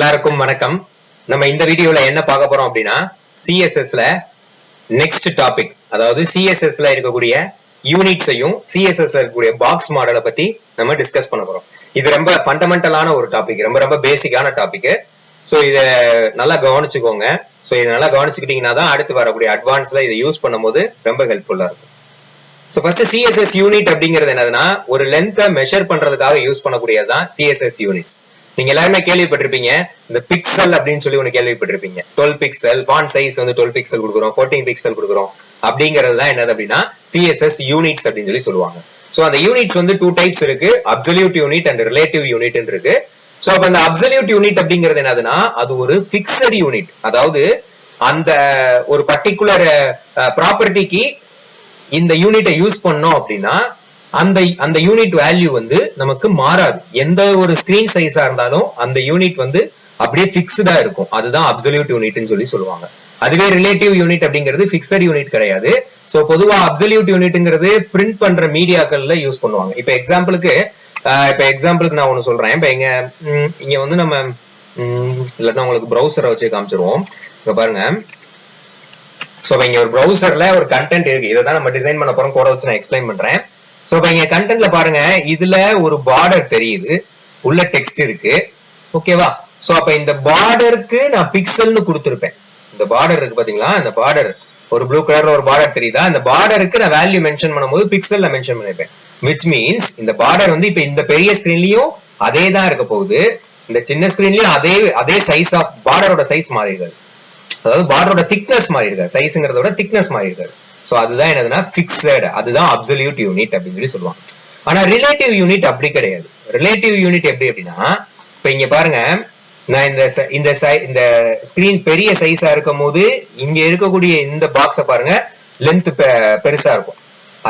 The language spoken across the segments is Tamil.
எல்லாருக்கும் வணக்கம். நம்ம இந்த வீடியோல என்ன பார்க்க போறோம் அப்படின்னா சிஎஸ்எஸ்ல நெக்ஸ்ட் டாபிக், அதாவது சிஎஸ்எஸ்ல இருக்கக்கூடிய யூனிட்ஸையும் சிஎஸ்எஸ்ல இருக்கக்கூடிய பாக்ஸ் மாடலை பத்தி நம்ம டிஸ்கஸ் பண்ண போறோம். இது ரொம்ப ஃபண்டமெண்டலான ஒரு டாபிக், ரொம்ப ரொம்ப பேசிக்கான டாபிக். ஸோ இதை நல்லா கவனிச்சுக்கோங்க. ஸோ இதை நல்லா கவனிச்சுக்கிட்டீங்கன்னா தான் அடுத்து வரக்கூடிய அட்வான்ஸ்ல இதை யூஸ் பண்ணும்போது ரொம்ப ஹெல்ப்ஃபுல்லா இருக்கும். ஸோ ஃபர்ஸ்ட் சிஎஸ்எஸ் யூனிட் அப்படிங்கிறது என்னதுன்னா, ஒரு லென்த்தை மெஷர் பண்றதுக்காக யூஸ் பண்ணக்கூடியதுதான் சிஎஸ்எஸ் யூனிட்ஸ். நீங்க எல்லாருமே கேள்விப்பட்டிருப்பீங்க, இந்த பிக்சல் அப்படின்னு சொல்லி ஒண்ணு கேள்விப்பட்டிருப்பீங்க. 12 பிக்சல் ஃபாண்ட் சைஸ் வந்து 12 பிக்சல் கொடுக்குறோம், 14 பிக்சல் கொடுக்குறோம். அப்படிங்கிறது தான் என்னது அப்படின்னா சிஎஸ்எஸ் யூனிட்ஸ் அப்படின்னு சொல்லி சொல்லுவாங்க. சோ அந்த யூனிட்ஸ் வந்து 2 டைப்ஸ் இருக்கு, absolute unit and relative unit இருக்கு. சோ அப்ப அந்த அப்சல்யூட் யூனிட் அப்படிங்கிறது என்னதுன்னா, அது ஒரு பிக்சட் யூனிட். அதாவது அந்த ஒரு பர்டிகுலர் ப்ராப்பர்ட்டிக்கு இந்த யூனிட்டை யூஸ் பண்ணோம் அப்படின்னா அந்த யூனிட் வேல்யூ வந்து நமக்கு மாறாது. எந்த ஒரு ஸ்கிரீன் சைஸா இருந்தாலும் அந்த யூனிட் வந்து அப்படியே பிக்ஸ்டா இருக்கும். அதுதான் அப்சல்யூட் யூனிட்னு சொல்லி சொல்லுவாங்க. அதுவே ரிலேட்டிவ் யூனிட் அப்படிங்கிறது பிக்சட் யூனிட் கிடையாது. சோ பொதுவா அப்சல்யூட் யூனிட்ங்கிறது பிரிண்ட் பண்ற மீடியாக்கள்ல யூஸ் பண்ணுவாங்க. இப்ப எக்ஸாம்பிளுக்கு நான் ஒண்ணு சொல்றேன். இப்ப இங்க வந்து நம்ம இல்லைன்னா உங்களுக்கு ப்ரௌசரை வச்சு காமிச்சிருவோம். இப்ப பாருங்க, சோ இங்க ஒரு ப்ரௌசர்ல ஒரு கண்டென்ட் இருக்கு. இதை தான் நம்ம டிசைன் பண்ண போறோம். கோட வச்சு நான் எக்ஸ்பிளைன் பண்றேன். சோ இப்ப இங்க கண்டென்ட்ல பாருங்க, இதுல ஒரு பார்டர் தெரியுது, உள்ள டெக்ஸ்ட் இருக்கு, ஓகேவா? சோ அப்ப இந்த பார்டருக்கு நான் பிக்சல்னு கொடுத்திருப்பேன். இந்த பார்டர் இருக்கு பாத்தீங்களா, இந்த பார்டர் ஒரு ப்ளூ கலர்ல ஒரு பார்டர் தெரியுதா, இந்த பார்டருக்கு நான் வேல்யூ மென்ஷன் பண்ணும்போது பிக்சல்ல மென்ஷன் பண்ணிருப்பேன். விச் மீன்ஸ் இந்த பார்டர் வந்து இப்ப இந்த பெரிய ஸ்கிரீன்லயும் அதே தான் இருக்க போகுது, இந்த சின்ன ஸ்கிரீன்லயும் அதே சைஸ் ஆஃப் பார்டரோட சைஸ் மாறி இருக்காது. அதாவது பார்டரோட திக்னஸ் மாறி இருக்காது, சைஸ்ங்கிறத விட திக்னஸ் மாறி இருக்காது. சோ அதுதான் என்னதுன்னா பிக்ஸட், அதுதான் அப்சல்யூட் யூனிட் அப்படின்னு சொல்லி சொல்லுவாங்க. ஆனா ரிலேட்டிவ் யூனிட் அப்படி கிடையாது. ரிலேட்டிவ் யூனிட் எப்படி அப்படின்னா, இப்ப இங்க பாருங்க, நான் இந்த ஸ்கிரீன் பெரிய சைஸா இருக்கும் போது இங்க இருக்கக்கூடிய இந்த பாக்ஸ பாருங்க, லென்த் பெருசா இருக்கும்.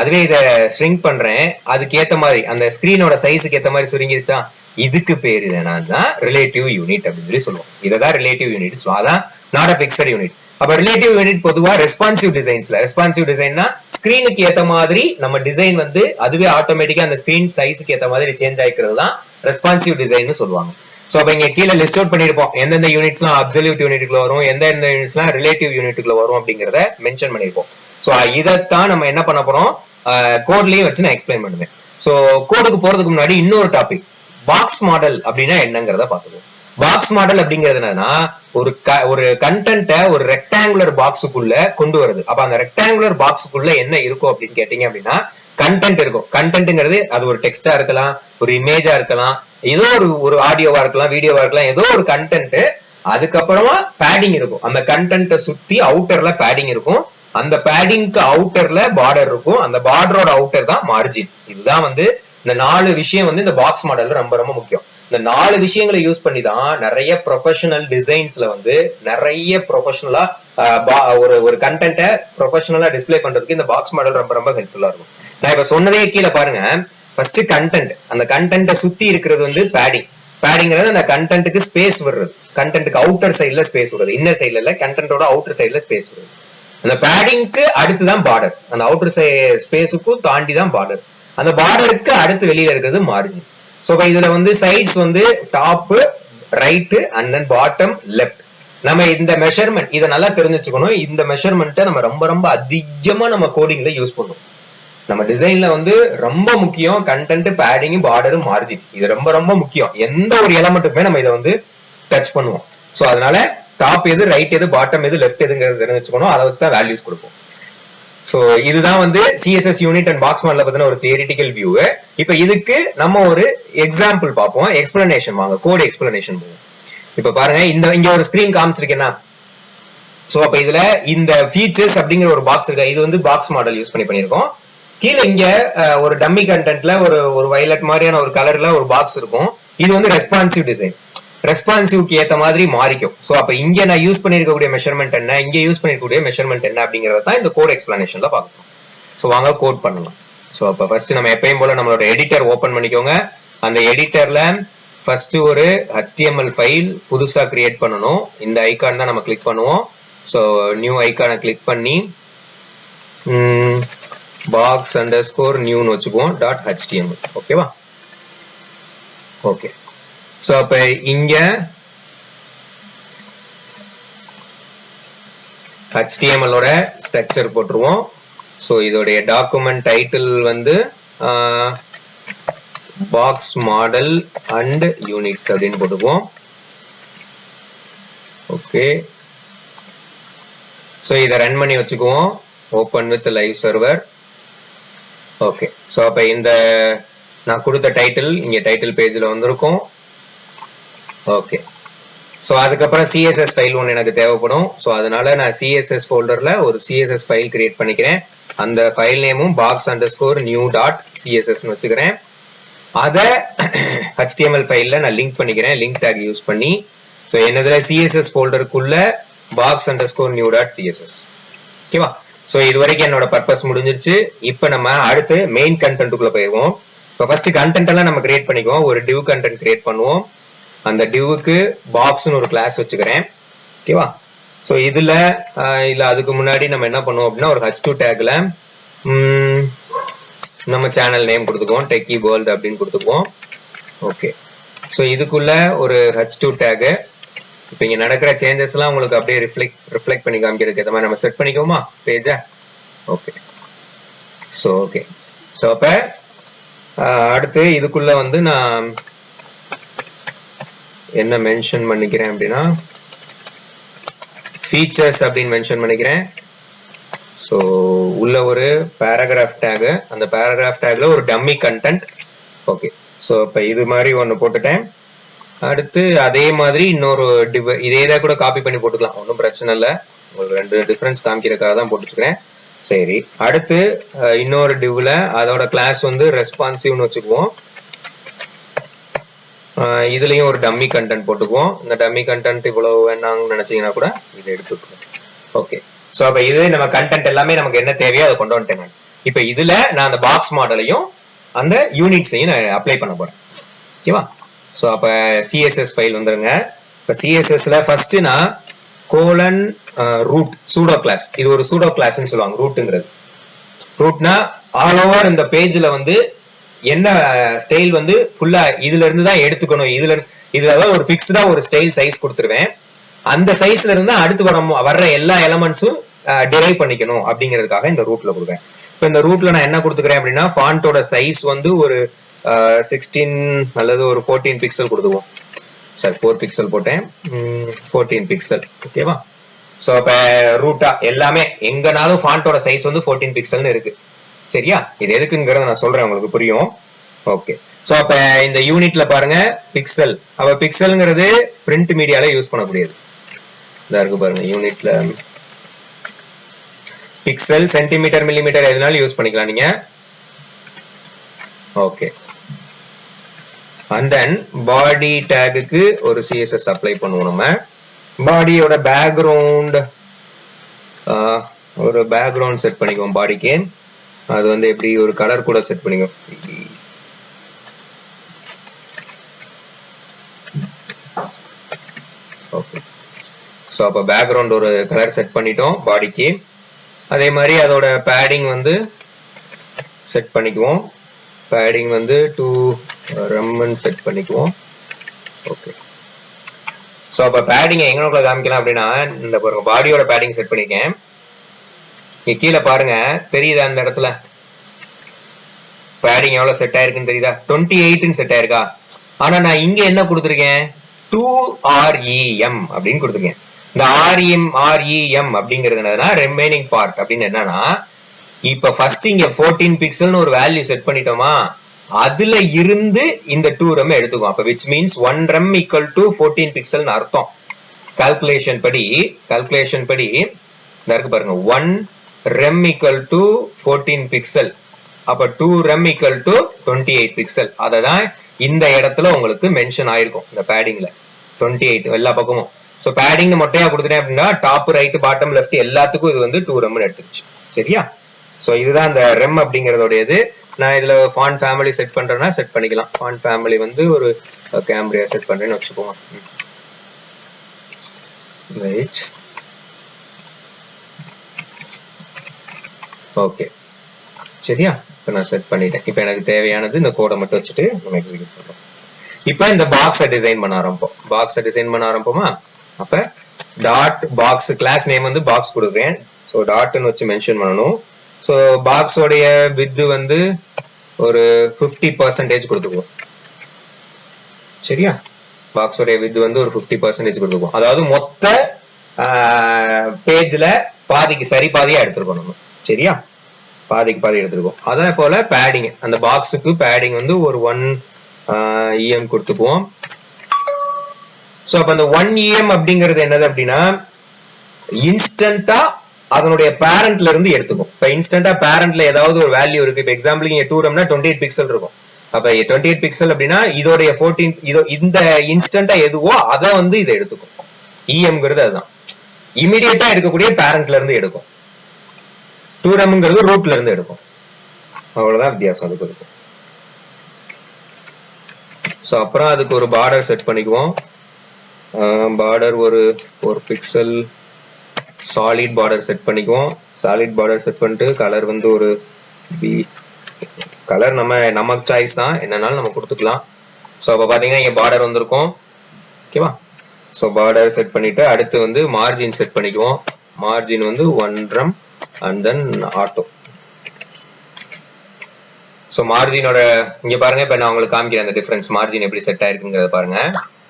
அதுவே இத ஷ்ரிங்க் பண்றேன், அதுக்கு ஏத்த மாதிரி அந்த ஸ்கிரீனோட சைஸுக்கு ஏத்த மாதிரி சுருங்கிருச்சா, இதுக்கு பேரு என்னன்னா ரிலேட்டிவ் யூனிட் அப்படின்னு சொல்லி சொல்லுவோம். இததான் ரிலேட்டிவ் யூனிட். அதான் நாட் அ பிக்சட் யூனிட். அப்ப ரிலேட்டிவ் யூனிட் பொதுவா ரெஸ்பான்சிவ் டிசைன்ஸ்ல, ரெஸ்பான்சிவ் டிசைன்னா ஸ்கிரீனுக்கு ஏத்த மாதிரி நம்ம டிசைன் வந்து அதுவே ஆட்டோமேட்டிக்கா அந்த ஸ்கிரீன் சைஸுக்கு ஏத்த மாதிரி சேஞ்ச் ஆயிக்கிறது தான் ரெஸ்பான்சிவ் டிசைன் சொல்லுவாங்க. சோ அப்ப இங்க கீழே லிஸ்ட் அவுட் பண்ணிருப்போம், எந்தெந்த யூனிட்ஸ்லாம் அப்சல்யூட் யூனிட்டுக்குள்ள வரும், எந்தெந்த யூனிட்ஸ்லாம் ரிலேட்டிவ் யூனிட்டுக்குள்ள வரும் அப்படிங்கறத மென்ஷன் பண்ணிருப்போம். சோ இதைத்தான் நம்ம என்ன பண்ண போறோம், கோட்லயும் வச்சு நான் எக்ஸ்பிளைன் பண்ணுவேன். சோ கோடுக்கு போறதுக்கு முன்னாடி இன்னொரு டாபிக், பாக்ஸ் மாடல் அப்படின்னா என்னங்கிறத பாத்துக்கோ. பாக்ஸ் மாடல் அப்படிங்கிறது என்னன்னா, ஒரு கண்டென்ட்டை ஒரு ரெக்டாங்குலர் பாக்ஸுக்குள்ள கொண்டு வருது. அப்ப அந்த ரெக்டாங்குலர் பாக்ஸுக்குள்ள என்ன இருக்கும் அப்படின்னு கேட்டீங்க அப்படின்னா, கண்டென்ட் இருக்கும். கண்டென்ட்ங்கிறது அது ஒரு டெக்ஸ்டா இருக்கலாம், ஒரு இமேஜா இருக்கலாம், ஏதோ ஒரு ஆடியோவா இருக்கலாம், வீடியோவா இருக்கலாம், ஏதோ ஒரு கண்டென்ட். அதுக்கப்புறமா பேடிங் இருக்கும். அந்த கண்டென்ட்டை சுத்தி அவுட்டர்ல பேடிங் இருக்கும். அந்த பேடிங்க்கு அவுட்டர்ல பார்டர் இருக்கும். அந்த பார்டரோட அவுட்டர் தான் மார்ஜின். இதுதான் வந்து இந்த 4 விஷயம் வந்து இந்த பாக்ஸ் மாடல்ல ரொம்ப ரொம்ப முக்கியம். இந்த 4 விஷயங்களை யூஸ் பண்ணி தான் நிறைய ப்ரொஃபஷனல் டிசைன்ஸ்ல வந்து நிறைய ப்ரொஃபஷனலா ஒரு கண்டென்ட்டை ப்ரொஃபஷனலா டிஸ்பிளே பண்றதுக்கு இந்த பாக்ஸ் மாடல் ரொம்ப ரொம்ப ஹெல்ப்ஃபுல்லா இருக்கும். நான் இப்ப சொன்னதே கீழே பாருங்க, ஃபர்ஸ்ட் கண்டென்ட், அந்த கண்டென்ட்டை சுத்தி இருக்கிறது வந்து பேடிங். பேடிங்கிறது அந்த கண்டென்ட்டுக்கு ஸ்பேஸ் விடுறது, கண்டென்ட்டுக்கு அவுட்டர் சைட்ல ஸ்பேஸ் விடுறது, இன்னர் சைட்ல இல்ல, கண்டென்ட்டோட அவுட்டர் சைட்ல ஸ்பேஸ் விடுறது. அந்த பேடிங்க்கு அடுத்துதான் பார்டர், அந்த அவுட்டர் ஸ்பேஸுக்கும் தாண்டி தான் பார்டர். அந்த பார்டருக்கு அடுத்து வெளியில இருக்கிறது மார்ஜின். சோ இதுல வந்து சைட்ஸ் வந்து top, right and then bottom, left. நம்ம இந்த மெஷர்மெண்ட் இதை நல்லா தெரிஞ்சுக்கணும். இந்த மெஷர்மெண்ட்டை நம்ம ரொம்ப ரொம்ப அதிகமா நம்ம கோடிங்ல யூஸ் பண்ணுவோம். நம்ம டிசைன்ல வந்து ரொம்ப முக்கியம் கண்டென்ட், பேடிங், பார்டர், மார்ஜின். இது ரொம்ப ரொம்ப முக்கியம். எந்த ஒரு எலமெண்ட்டுக்குமே நம்ம இதை வந்து டச் பண்ணுவோம். சோ அதனால டாப் எது, ரைட் எது, பாட்டம் எது, லெஃப்ட் எதுங்கிறது தெரிஞ்சுக்கணும். அதை வச்சுதான் வேல்யூஸ் கொடுப்போம். சோ இதுதான் வந்து சிஎஸ்எஸ் யூனிட் அண்ட் பாக்ஸ் மாடல பத்தின ஒரு தியரிட்டிக்கல் வியூ. இப்ப இதுக்கு நம்ம ஒரு எக்ஸாம்பிள் பார்ப்போம், எக்ஸ்பிளனேஷன். வாங்க கோட் எக்ஸ்பிளனேஷன் போவோம். இப்ப பாருங்க, இங்க ஒரு ஸ்கிரீன் காமிச்சிருக்கேன்னா, சோ அப்ப இதுல இந்த ஃபீச்சர்ஸ் அப்படிங்கிற ஒரு பாக்ஸ் இருக்கு. இது வந்து பாக்ஸ் மாடல் யூஸ் பண்ணிருக்கோம். கீழே இங்க ஒரு டம்மி கண்டென்ட்ல ஒரு வயலட் மாதிரியான ஒரு கலர்ல ஒரு பாக்ஸ் இருக்கும். இது வந்து ரெஸ்பான்சிவ் டிசைன். ரெஸ்பான்சிவ்க்கு ஏத்த மாதிரி மாறிக்கும். சோ அப்ப இங்க நான் யூஸ் பண்ணிருக்கக்கூடிய மெஷர்மெண்ட் என்ன, இங்க யூஸ் பண்ணிருக்கக்கூடிய மெஷர்மெண்ட் என்ன அப்படிங்கறத தான் இந்த கோட் எக்ஸ்பிளனேஷன்ல பார்க்கணும். சோ வாங்க கோட் பண்ணலாம். சோ அப்ப ஃபர்ஸ்ட் நம்ம எப்பயும் போல நம்மளோட எடிட்டர் ஓபன் பண்ணிக்கோங்க. அந்த எடிட்டர்ல ஃபர்ஸ்ட் ஒரு HTML ஃபைல் புதுசா கிரியேட் பண்ணணும். இந்த ஐகான் தான் நம்ம கிளிக் பண்ணுவோம். சோ நியூ ஐகானை கிளிக் பண்ணி box_new வச்சுக்குவோம் .html. ஓகேவா? ஓகே. சோ அப்ப இங்க HTML ஓட ஸ்ட்ரக்சர் போட்டுருவோம். ஸோ இதோடைய டாக்குமெண்ட் டைட்டில் வந்து பாக்ஸ் மாடல் அண்ட் யூனிட்ஸ் அப்படின்னு போட்டுக்குவோம். ஓகே, ஸோ இதை ரன் பண்ணி வச்சுக்குவோம். Open with live server. Okay, so அப்போ இந்த நான் கொடுத்த டைட்டில் இங்கே டைட்டில் பேஜில் வந்திருக்கும். ஓகே, ஸோ அதுக்கப்புறம் CSS ஃபைல் ஒன்று எனக்கு தேவைப்படும். ஸோ அதனால நான் CSS ஃபோல்டரில் ஒரு CSS ஃபைல் கிரியேட் பண்ணிக்கிறேன். அந்த ஃபைல் நேமும் box_new.css வச்சுக்கிறேன். அதை HTML ஃபைலில் நான் லிங்க் பண்ணிக்கிறேன், லிங்க் டேக் யூஸ் பண்ணி. ஸோ என்னதுல CSS ஃபோல்டருக்குள்ள box_new.css. ஓகேவா? ஸோ இது வரைக்கும் என்னோட பர்பஸ் முடிஞ்சிருச்சு. இப்போ நம்ம அடுத்து மெயின் கண்டென்ட்டுக்குள்ள போயிடுவோம். இப்போ ஃபர்ஸ்ட் கண்டென்ட் எல்லாம் நம்ம கிரியேட் பண்ணிக்குவோம். ஒரு div கண்டென்ட் கிரியேட் பண்ணுவோம். அந்த divக்கு பாக்ஸ்னு ஒரு கிளாஸ் வச்சுக்கிறேன். ஓகேவா? ஸோ இதுல இல்ல அதுக்கு முன்னாடி நம்ம என்ன பண்ணுவோம் அப்படின்னா ஒரு h2 டேக்ல நம்ம சேனல் நேம் கொடுத்துக்குவோம், டெக்கி வேர்ல்ட் அப்படின்னு கொடுத்துக்குவோம். ஓகே, ஸோ இதுக்குள்ள ஒரு h2 டேக். இப்போ இங்க நடக்கிற சேஞ்சஸ் எல்லாம் உங்களுக்கு அப்படியே ரிஃப்ளெக்ட் பண்ணி காமிக்கிறதுக்கு ஏற்ற மாதிரி நம்ம செட் பண்ணிக்குவோமா பேஜை? ஓகே, ஸோ ஓகே, ஸோ அப்ப அடுத்து இதுக்குள்ள வந்து நான் என்ன மென்ஷன் பண்ணிக்கிறேன் அப்படின்னா ஃபீச்சர்ஸ் அப்படின்னு மென்ஷன் பண்ணிக்கிறேன். ஸோ உள்ள ஒரு பேராகிராஃப் டேக், அந்த பேராகிராஃப் டேக்ல ஒரு டம்மி கண்டென்ட். ஓகே, ஸோ இப்போ இது மாதிரி ஒன்று போட்டுட்டேன். அடுத்து அதே மாதிரி இன்னொரு டிவ், இதே தான் கூட காப்பி பண்ணி போட்டுக்கலாம், ஒன்றும் பிரச்சனை இல்லை. உங்களுக்கு ரெண்டு டிஃபரன்ஸ் காமிக்கிறதுக்காக தான் போட்டுச்சுக்கிறேன். சரி, அடுத்து இன்னொரு டிவ்ல அதோட கிளாஸ் வந்து ரெஸ்பான்சிவ்னு வச்சுக்குவோம். இதுலயும் ஒரு டம்மி கண்டென்ட் போட்டுக்குவோம். இந்த டம்மி கண்டென்ட் இவ்வளவு வேணாம்னு நினைச்சீங்கன்னா கூட இதை எடுத்துக்குவோம். ஓகே, ஸோ அப்போ இது நம்ம கண்டென்ட் எல்லாமே நமக்கு என்ன தேவையோ அதை கொண்டு வந்துட்டேன் நான். இப்போ இதுல நான் அந்த பாக்ஸ் மாடலையும் அந்த யூனிட்ஸையும் நான் அப்ளை பண்ண போறேன். ஓகேவா? ஸோ அப்போ CSS ஃபைல் வந்துருங்க. இப்போ CSSல ஃபர்ஸ்ட் நான் ரூட் சூடோ கிளாஸ், இது ஒரு சூடோ கிளாஸ்ன்னு சொல்லுவாங்க. ரூட்டுங்கிறது, ரூட்னா ஆல் ஓவர் இந்த பேஜ்ல வந்து என்ன ஸ்டைல் வந்து ஃபுல்லா இதுல இருந்து தான் எடுத்துக்கணும். இதுல ஒரு ஃபிக்ஸ்டா ஒரு ஸ்டைல் சைஸ் கொடுத்துருவேன். அந்த சைஸ்ல இருந்து அடுத்து வர்ற எல்லா எலமெண்ட்ஸும் டிரைவ் பண்ணிக்கணும் அப்படிங்கிறதுக்காக இந்த ரூட்ல கொடுக்குறேன். இப்போ இந்த ரூட்ல நான் என்ன கொடுத்துக்கிறேன் அப்படின்னா ஃபாண்டோட சைஸ் வந்து ஒரு 16 அல்லது ஒரு 14 பிக்சல் கொடுத்துவோம். சரி, 4 பிக்சல் போட்டேன், 14 பிக்சல். ஓகேவா? ஸோ இப்போ ரூட்டா எல்லாமே எங்கனாலும் ஃபாண்டோட சைஸ் வந்து 14 பிக்சல்னு இருக்கு. சரியா? இது எதுக்குங்கிறத நான் சொல்றேன், உங்களுக்கு புரியும். ஓகே, ஸோ அப்ப இந்த யூனிட்ல பாருங்க பிக்சல். அப்ப பிக்சல்ங்கிறது பிரிண்ட் மீடியால யூஸ் பண்ணக்கூடியது. இதா இருக்கு பாருங்க, யூனிட்ல பிக்சல் சென்டிமீட்டர் மில்லிமீட்டர் எதுனாலும் யூஸ் பண்ணிக்கலாம் நீங்க. ஓகே, அண்ட் தென் பாடி டேகுக்கு ஒரு CSS அப்ளை பண்ணுவோம். நம்ம பாடியோட பேக்ரவுண்ட் ஒரு பேக்ரவுண்ட் செட் பண்ணிக்குவோம். பாடிக்கு அது வந்து எப்படி ஒரு கலர் கூட செட் பண்ணிக்குவோம். ஓகே, ஸோ அப்போ பேக்ரவுண்ட் ஒரு கலர் செட் பண்ணிட்டோம் பாடிக்கு. அதே மாதிரி அதோட பேடிங் வந்து செட் பண்ணிக்குவோம். பேடிங் வந்து 2 rem செட் பண்ணிக்குவோம். ஓகே, ஸோ அப்போ பேடிங் எங்கனக்குள்ள காமிக்கலாம் அப்படின்னா இந்த பாருங்க பாடியோட பேடிங் செட் பண்ணிருக்கேன். இங்க கீழே பாருங்க தெரியுதா, அந்த இடத்துல பேடிங் எவ்வளவு செட் ஆயிருக்குன்னு தெரியுதா? 28 செட் ஆயிருக்கா? ஆனா நான் இங்க என்ன கொடுத்துருக்கேன், 2REM அப்படின்னு கொடுத்துருக்கேன். இந்த REM அப்படிங்கிறது என்னன்னா ரிமைனிங் பார்ட் அப்படின்னு என்னன்னா, இப்ப ஃபர்ஸ்ட் இங்க 14 பிக்சல்னு ஒரு வேல்யூ செட் பண்ணிட்டோமா, அதுல இருந்து இந்த 2 rem எடுத்துக்கும். அப்ப which means 1 rem equal to 14 பிக்சல்னு அர்த்தம். கால்குலேஷன் படி இந்த இருக்கு பாருங்க, 1 rem equal to 14 பிக்சல். அப்ப 2 rem equal to 28 பிக்சல். அததான் இந்த இடத்துல உங்களுக்கு மென்ஷன் ஆயிருக்கும் இந்த பேடிங்ல 28 எல்லா பக்கமும். சோ பேடிங் மொட்டையா கொடுத்துட்டேன் அப்படின்னா டாப் ரைட் பாட்டம் லெஃப்ட் எல்லாத்துக்கும் இது வந்து 2 rem எடுத்துருச்சு. சரியா? சோ இதுதான் இந்த rem அப்படிங்கறதோடையது. நான் இதுல ஃபாண்ட் ஃபேமிலி செட் பண்றேன்னா செட் பண்ணிக்கலாம். ஃபாண்ட் ஃபேமிலி வந்து ஒரு கேம்பிரியா செட் பண்றேன்னு வச்சுக்கோங்க. வெயிட். ஓகே, சரியா? இப்போ நான் செட் பண்ணிட்டேன். இப்போ எனக்கு தேவையானது இந்த கோடை மட்டும் வச்சுட்டு நம்ம எக்ஸிக்யூட் பண்றோம். இப்போ இந்த பாக்ஸை டிசைன் பண்ண ஆரம்பிப்போம். அப்ப டாட் பாக்ஸ் கிளாஸ் நேம் வந்து பாக்ஸ் கொடுக்குறேன். ஸோ டாட்னு வச்சு மென்ஷன் பண்ணணும். ஸோ பாக்ஸோடைய வித் வந்து ஒரு 50% கொடுத்துக்குவோம். சரியா? பாக்ஸோடைய வித் வந்து ஒரு 50% கொடுத்துக்குவோம். அதாவது மொத்த பேஜ்ல பாதிக்கு சரி பாதியா எடுத்துருக்கோம் நம்ம. சரியா? பாதிக்கு பாதி எடுத்துருக்கோம். அதே போல பேடிங், அந்த பாக்ஸுக்கு பேடிங் வந்து ஒரு 1 EM கொடுத்துக்குவோம். சோ அப்ப அந்த 1 EM அப்படிங்கிறது என்னது அப்படின்னா இன்ஸ்டன்டா அதனுடைய பேரண்ட்ல இருந்து எடுத்துக்கும். இப்ப இன்ஸ்டன்டா பேரண்ட்ல ஏதாவது ஒரு வேல்யூ இருக்கு. இப்ப எக்ஸாம்பிள் இங்க 2RAMனா 28 பிக்சல் இருக்கும். அப்ப 28 பிக்சல் அப்படின்னா இதோடைய 14 இந்த இன்ஸ்டன்டா எதுவோ அதை வந்து இதை எடுத்துக்கும். EMங்கிறது அதுதான் இமிடியேட்டா இருக்கக்கூடிய பேரண்ட்ல இருந்து எடுக்கும். 2RAMங்கிறது ரூட்ல இருந்து எடுக்கும். அவ்வளவுதான் வித்தியாசம் அதுக்கு இருக்கும். சோ அப்புறம் அதுக்கு ஒரு பார்டர் செட் பண்ணிக்குவோம். பார்டர் ஒரு 4 பிக்சல் சாலிட் பார்டர் செட் பண்ணிக்குவோம். சாலிட் பார்டர் செட் பண்ணிட்டு கலர் வந்து ஒரு பி கலர் நம்ம சாய்ஸ் தான், என்னன்னாலும் நம்ம கொடுத்துக்கலாம். ஸோ அப்போ பார்த்தீங்கன்னா இங்கே பார்டர் வந்திருக்கும். ஓகேவா? ஸோ பார்டர் செட் பண்ணிட்டு அடுத்து வந்து மார்ஜின் செட் பண்ணிக்குவோம். மார்ஜின் வந்து 1 அண்ட் தென் ஆட்டோ. ஸோ மார்ஜினோட இங்க பாருங்க, இப்போ நான் உங்களுக்கு காமிக்கிறேன் அந்த டிஃபரன்ஸ் மார்ஜின் எப்படி செட் ஆயிருக்குங்கிறத பாருங்க.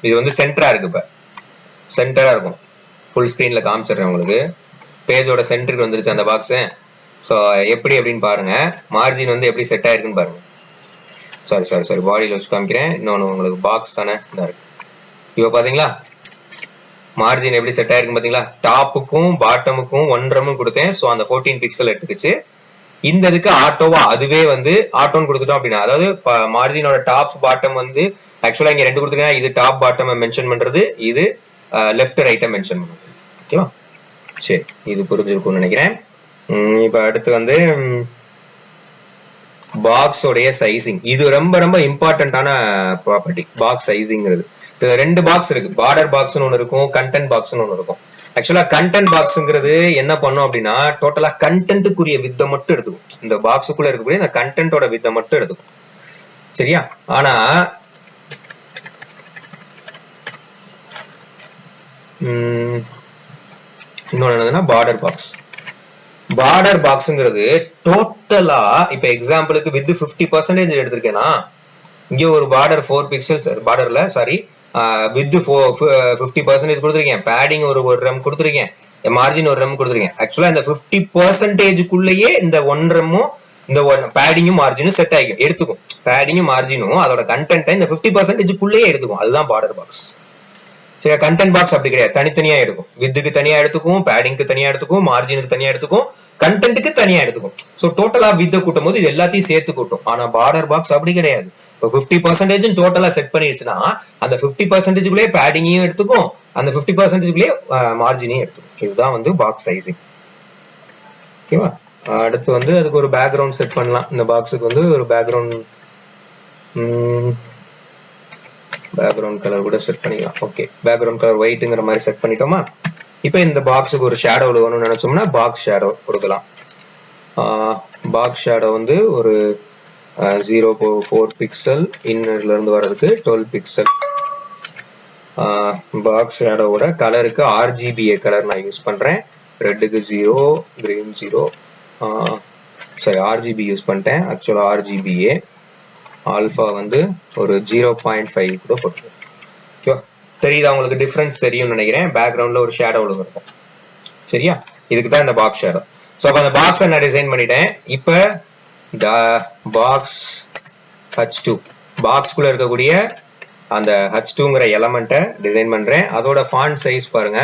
இது வந்து சென்டரா இருக்கு, இப்போ சென்டரா இருக்கும். ஃபுல் ஸ்கிரீன்ல காமிச்சிடுறேன் உங்களுக்கு. பேஜோட சென்டருக்கு வந்துருச்சு அந்த பாக்ஸ். ஸோ எப்படி அப்படின்னு பாருங்க. மார்ஜின் வந்து எப்படி செட் ஆயிருக்குன்னு பாருங்க. சாரி பாடியில் வச்சு காமிக்கிறேன். இன்னொன்று உங்களுக்கு பாக்ஸ் தானே இருக்கு. இப்போ பாத்தீங்களா மார்ஜின் எப்படி செட் ஆயிருக்கு பாத்தீங்களா? டாப்புக்கும் பாட்டமுக்கும் 1 கொடுத்தேன். ஸோ அந்த 14 பிக்சல் எடுத்துக்கிச்சு. இந்த இதுக்கு ஆட்டோவா அதுவே வந்து ஆட்டோன்னு கொடுத்துட்டோம் அப்படின்னா, அதாவது மார்ஜினோட டாப் பாட்டம் வந்து ஆக்சுவலா இங்க 2 கொடுத்துருக்கேன். இது டாப் பாட்டம் மென்ஷன் பண்றது, இது லெஃப்ட் ரைட்டை மென்ஷன் பண்றது. ஓகேவா? சரி, இது புரிஞ்சிருக்கும்னு நினைக்கிறேன். இப்ப அடுத்து வந்து பாக்ஸோடைய சைசிங். இது ரொம்ப ரொம்ப இம்பார்ட்டன்டான ப்ராப்பர்ட்டி, பாக்ஸ் சைசிங்கிறது. ரெண்டு பாக்ஸ் இருக்கு, பார்டர் பாக்ஸ்னு ஒன்று இருக்கும், கண்டென்ட் பாக்ஸ்னு ஒன்று இருக்கும். ஆக்சுவலா கண்டென்ட் பாக்ஸ்ங்கிறது என்ன பண்ணும் அப்படின்னா டோட்டலா கண்டென்ட்டுக்குரிய வித்தை மட்டும் எடுத்துக்கும். இந்த பாக்ஸுக்குள்ள இருக்கக்கூடிய இந்த கண்டென்ட்டோட வித்தை மட்டும் எடுத்துக்கும். சரியா? ஆனா இன்னொன்னு என்னதுன்னா பார்டர் பாக்ஸ். பார்டர் பாக்ஸ்ங்கிறது டோட்டலா இப்ப எக்ஸாம்பிளுக்கு வித் 50% எடுத்திருக்கேன்னா இங்க ஒரு பார்டர் 4 பிக்சல்ஸ் பார்டர்ல சாரி வித் 50% கொடுத்துருக்கேன். பேடிங் ஒரு RAM கொடுத்துருக்கேன். மார்ஜின் ஒரு RAM கொடுத்துருக்கேன். ஆக்சுவலா இந்த 50%க்குள்ளேயே இந்த 1 RAM இந்த பேடிங்கும் மார்ஜினும் செட் ஆகிக்கும், எடுத்துக்கும். பேடிங்கும் மார்ஜினும் அதோட கண்டென்ட்டை இந்த 50%க்குள்ளேயே எடுத்துக்கும். அதுதான் பார்டர் பாக்ஸ். சரி, கண்டென்ட் பாக்ஸ் அப்படி கிடையாது, தனித்தனியா எடுக்கும். வித்துக்கு தனியா எடுத்துக்கும், பேடிங்க்கு தனியா எடுத்துக்கும், மார்ஜினுக்கு தனியா எடுத்துக்கும், கண்டென்ட்டுக்கு தனியா எடுத்துக்கும். ஸோ டோட்டலா வித்தை கூட்டும் போது இது எல்லாத்தையும் சேர்த்து கூட்டும். ஆனா பார்டர் பாக்ஸ் அப்படி கிடையாது. இப்போ 50% டோட்டலா செட் பண்ணிடுச்சுன்னா அந்த 50%க்குள்ளே பேடிங்கையும் எடுத்துக்கும், அந்த 50%க்குள்ளே மார்ஜினையும் எடுத்துக்கும். இதுதான் வந்து பாக்ஸ் சைசிங். ஓகேவா? அடுத்து வந்து அதுக்கு ஒரு பேக்ரவுண்ட் செட் பண்ணலாம். இந்த பாக்ஸுக்கு வந்து ஒரு பேக்ரவுண்ட் கலர் கூட செட் பண்ணிக்கலாம். ஓகே, பேக்ரவுண்ட் கலர் ஒயிட்ங்கிற மாதிரி செட் பண்ணிட்டோமா? இப்போ இந்த பாக்ஸுக்கு ஒரு ஷேடோ வேணும்னு நினைச்சோம்னா பாக்ஸ் ஷேடோ கொடுக்கலாம். பாக்ஸ் ஷேடோ வந்து ஒரு 0.4 பிக்சல், இன்னர்ல இருந்து வர்றதுக்கு 12 பிக்சல். பாக்ஸ் ஷேடோவோட கலருக்கு RGBA கலர் நான் யூஸ் பண்றேன். ரெட்டுக்கு 0, கிரீன் 0, சரி RGB யூஸ் பண்ணிட்டேன். ஆக்சுவலா RGBA ஆல்பா வந்து ஒரு 0.5 கூட போட்டுருக்கேன். ஓகேவா? தெரியுதா உங்களுக்கு? டிஃபரன்ஸ் தெரியும்னு நினைக்கிறேன். பேக்ரவுண்ட்ல ஒரு ஷேடோ இருக்கும். சரியா? இதுக்கு தான் இந்த பாக்ஸ் ஷேடோ. ஸோ அப்போ அந்த பாக்ஸை நான் டிசைன் பண்ணிட்டேன். இப்போ பாக்ஸ் H2 பாக்ஸ்குள்ள இருக்கக்கூடிய அந்த H2ங்கிற எலமெண்ட்டை டிசைன் பண்றேன். அதோட ஃபாண்ட் சைஸ் பாருங்க.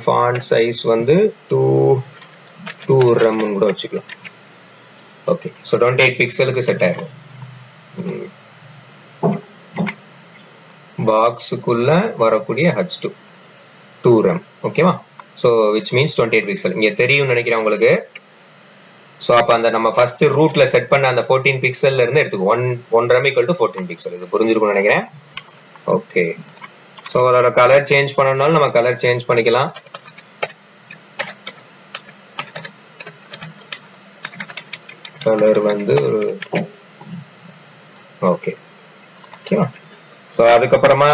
ஃபாண்ட் சைஸ் வந்து 2 RAM கூட வச்சுக்கலாம். ஓகே, ஸோ 28 பிக்சலுக்கு செட் ஆயிடும். பாக்ஸுக்குள்ள வரக்கூடிய H2 2 RAM. ஓகேவா? So which means 28 pixel. இங்க தெரியும் நினைக்கிறேன் உங்களுக்கு. ஸோ அப்போ அந்த நம்ம ஃபர்ஸ்ட் ரூட்ல செட் பண்ண அந்த 14 பிக்சல்ல இருந்து எடுத்துக்கோ. 1 RAM = 14 பிக்சல். இது புரிஞ்சிருக்கும்னு நினைக்கிறேன். ஓகே, ஸோ அதோட கலர் சேஞ்ச் பண்ணணும்னாலும் நம்ம கலர் சேஞ்ச் பண்ணிக்கலாம். கலர் வந்து ஓகே, ஓகேவா? ஸோ அதுக்கப்புறமா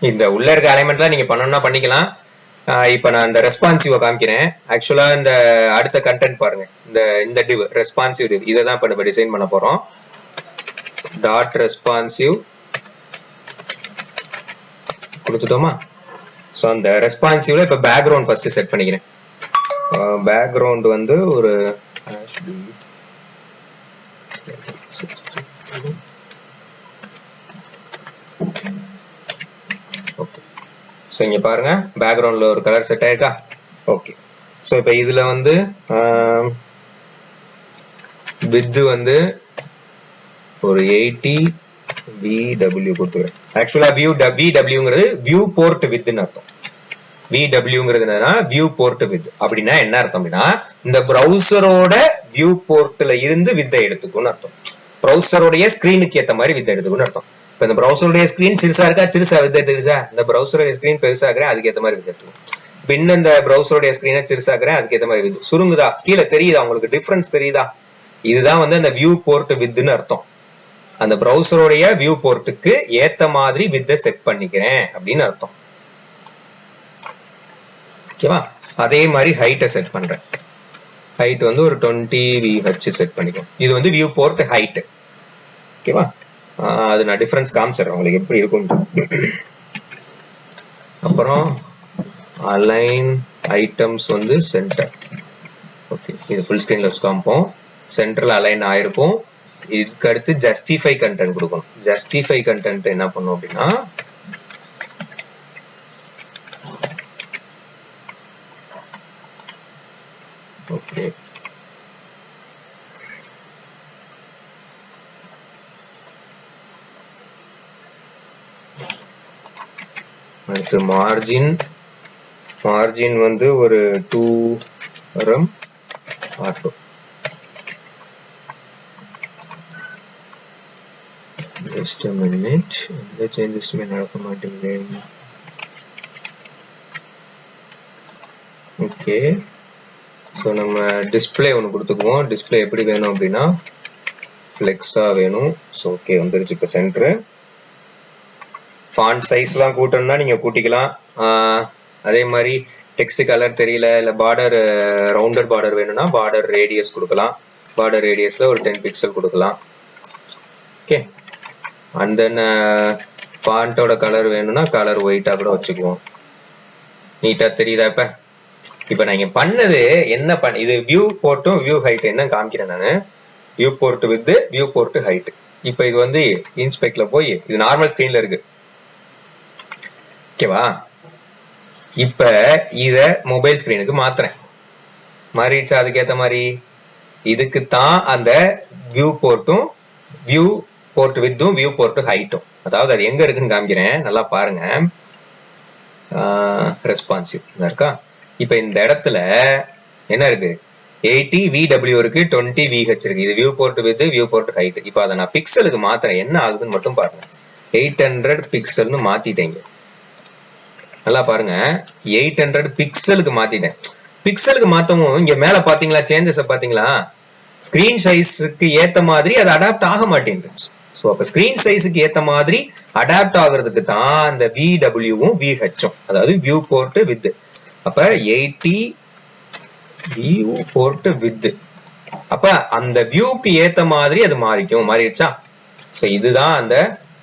இந்த உள்ள இருக்க அலைன்மெண்ட்லாம் நீங்க பண்ணணும்னா பண்ணிக்கலாம். இப்ப நான் இந்த ரெஸ்பான்சிவ காமிக்கிறேன். ஆக்சுவலா இந்த அடுத்த கண்டென்ட் பாருங்க, இந்த டிவ் ரெஸ்பான்சிவ் டிவ் இதை தான் இப்ப நம்ம டிசைன் பண்ண போறோம். Dot responsive கொடுத்துட்டோமா? ஸோ அந்த ரெஸ்பான்சிவ்ல இப்ப பேக்ரவுண்ட் ஃபர்ஸ்ட் செட் பண்ணிக்கிறேன். பேக்ரவுண்ட் வந்து ஒரு ஓகே. ஸோ இங்க பாருங்க பேக்ரவுண்ட்ல ஒரு கலர் செட் ஆயிருக்கா? ஓகே. ஸோ இப்போ இதுல வந்து வித் வந்து ஒரு 80 VW கொடுத்துக்கிறேன். ஆக்சுவலா VWங்கிறது வியூ போர்ட் வித்னு அர்த்தம். VWங்கிறது என்னன்னா வியூ போர்ட் வித். அப்படின்னா என்ன அர்த்தம் அப்படின்னா இந்த பிரவுசரோட வியூ போர்ட்ல இருந்து வித்தை எடுத்துக்கும்னு அர்த்தம். பிரவுசரோடைய ஸ்கிரீனுக்கு ஏத்த மாதிரி வித்தை எடுத்துக்கும்னு அர்த்தம். இப்ப இந்த பிரவுசருடைய ஸ்கிரீன் சிறுசா இருக்கா, சிறுசா வித்தை எடுத்துக்கிச்சா? இந்த பிரவுசருடைய ஸ்கிரீன் பெருசாக்குறேன், அதுக்கு ஏத்த மாதிரி வித்தை எடுத்துக்கும். பின்ன இந்த பிரவுசருடைய ஸ்கிரீனை சிறுசாக்குறேன், அதுக்கு ஏத்த மாதிரி வித்து சுருங்குதா, கீழே தெரியுதா உங்களுக்கு டிஃபரன்ஸ் தெரியுதா? இதுதான் வந்து அந்த வியூ போர்ட் வித்னு அர்த்தம். அந்த பிரவுசருடைய வியூ போர்ட்டுக்கு ஏத்த மாதிரி வித்தை செட் பண்ணிக்கிறேன் அப்படின்னு அர்த்தம். ஓகேவா? அதே மாதிரி ஹைட்டை செட் பண்றேன். ஹைட் வந்து ஒரு 20 VH செட் பண்ணிக்கிறேன். இது வந்து வியூ போர்ட் ஹைட். ஓகேவா? அது நான் டிஃபரன்ஸ் காமிச்சிடுறேன் உங்களுக்கு எப்படி இருக்கும். அப்புறம் அலைன் ஐட்டம்ஸ் வந்து சென்டர். ஓகே, இது ஃபுல் ஸ்கிரீன்ல வச்சு காமிப்போம். சென்டர்ல அலைன் ஆயிருக்கும். இதுக்கு அடுத்து ஜஸ்டிஃபை கண்டென்ட் கொடுக்கணும். ஜஸ்டிஃபை கண்டென்ட் என்ன பண்ணும் அப்படின்னா ஓகே, அடுத்து மார்ஜின். மார்ஜின் வந்து ஒரு 2 rem R2. Just a minute, இந்த சேஞ்சஸ் நடக்க மாட்டேங்குது. ஓகே, ஸோ நம்ம டிஸ்பிளே ஒன்று கொடுத்துக்குவோம். டிஸ்பிளே எப்படி வேணும் அப்படின்னா ஃப்ளெக்ஸா வேணும். ஸோ ஓகே, வந்துருச்சு இப்போ சென்டரு. ஃபாண்ட் சைஸ்லாம் கூட்டணும்னா நீங்க கூட்டிக்கலாம். அதே மாதிரி டெக்ஸ்ட் கலர் தெரியல, இல்லை பார்டர் ரவுண்டட் பார்டர் வேணும்னா பார்டர் ரேடியஸ் கொடுக்கலாம். பார்டர் ரேடியஸ்ல ஒரு 10 பிக்சல் கொடுக்கலாம். ஓகே, அண்ட் தென் ஃபாண்டோட கலர் வேணும்னா கலர் ஒயிட்டா கூட வச்சுக்குவோம். நீட்டா தெரியுதா? இப்ப நான் இங்க பண்ணது என்ன இது வியூ போர்ட்டும் வியூ ஹைட் என்ன காமிக்கிறேன் நானு. Viewport width viewport height. இப்ப இது வந்து இன்ஸ்பெக்ட்ல போய் இது நார்மல் ஸ்கிரீன்ல இருக்கு. ஓகேவா? இப்ப இத மொபைல் ஸ்கிரீனுக்கு மாத்துறேன். மாறிடுச்சா? அதுக்கேத்த மாதிரி இதுக்கு தான் அந்த வியூ போர்ட்டும் வியூ போர்ட் வித்தும் வியூ போர்ட் ஹைட்டும். அதாவது அது எங்க இருக்குன்னு காமிக்கிறேன், நல்லா பாருங்க. ரெஸ்பான்சிவ் இருக்கா? இப்ப இந்த இடத்துல என்ன இருக்கு? 80 VW இருக்கு, 20 VH இருக்கு. இது viewport width viewport height. இப்ப அதை நான் பிக்சலுக்கு மாத்துறேன். என்ன ஆகுதுன்னு மட்டும் பாருங்க. 800 பிக்சல்னு மாத்திட்டேங்க. நல்லா பாருங்க, 800 பிக்சலுக்கு மாத்திட்டேன். பிக்சலுக்கு மாத்தவும் இங்க மேல பாத்தீங்களா சேஞ்சஸ் பாத்தீங்களா? ஸ்கிரீன் சைஸுக்கு ஏத்த மாதிரி அது அடாப்ட் ஆக மாட்டேங்குது. ஸோ அப்ப ஸ்கிரீன் சைஸுக்கு ஏத்த மாதிரி அடாப்ட் ஆகுறதுக்கு தான் இந்த VWவும் VHம், அதாவது வியூ போர்ட் வித். அப்ப 80 வியூ போர்ட் வித். அப்ப அந்த வியூக்கு ஏத்த மாதிரி அது மாறிக்கும். மாறிடுச்சா? ஸோ இதுதான் அந்த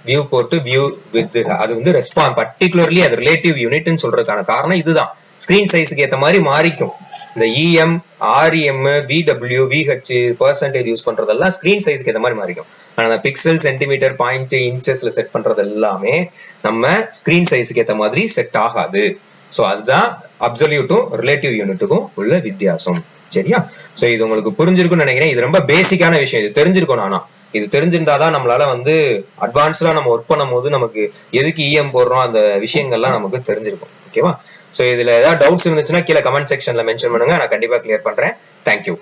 வியூ போர்ட் வியூ வித். அது வந்து ரெஸ்பான்ஸ் பர்டிகுலர்லி அது ரிலேட்டிவ் யூனிட்னு சொல்றதுக்கான காரணம் இதுதான். ஸ்கிரீன் சைஸுக்கு ஏத்த மாதிரி மாறிக்கும். இந்த EM, REM, VW, VH percentage use பண்றதெல்லாம் ஸ்கிரீன் சைஸ்க்கு ஏத்த மாதிரி மாறிக்கும். ஆனா பிக்சல், சென்டிமீட்டர், பாயிண்ட், இன்ச்சஸ்ல செட் பண்றது எல்லாமே நம்ம ஸ்கிரீன் சைஸ்க்கு ஏத்த மாதிரி செட் ஆகாது. ஸோ அதுதான் அப்சல்யூட்டும் ரிலேட்டிவ் யூனிட்டுக்கும் உள்ள வித்தியாசம். சரியா? ஸோ இது உங்களுக்கு புரிஞ்சிருக்கும்னு நினைக்கிறேன். இது ரொம்ப பேசிக்கான விஷயம். இது தெரிஞ்சிருக்கணும். ஆனா இது தெரிஞ்சிருந்தாதான் நம்மளால வந்து அட்வான்ஸ்டா நம்ம ஒர்க் பண்ணும் போது நமக்கு எதுக்கு EM போடுறோம் அந்த விஷயங்கள்லாம் நமக்கு தெரிஞ்சிருக்கும். ஓகேவா? ஸோ இதுல ஏதாவது டவுட்ஸ் இருந்துச்சுன்னா கீழே கமெண்ட் செக்ஷன்ல மென்ஷன் பண்ணுங்க, நான் கண்டிப்பா கிளியர் பண்றேன். தேங்க்யூ.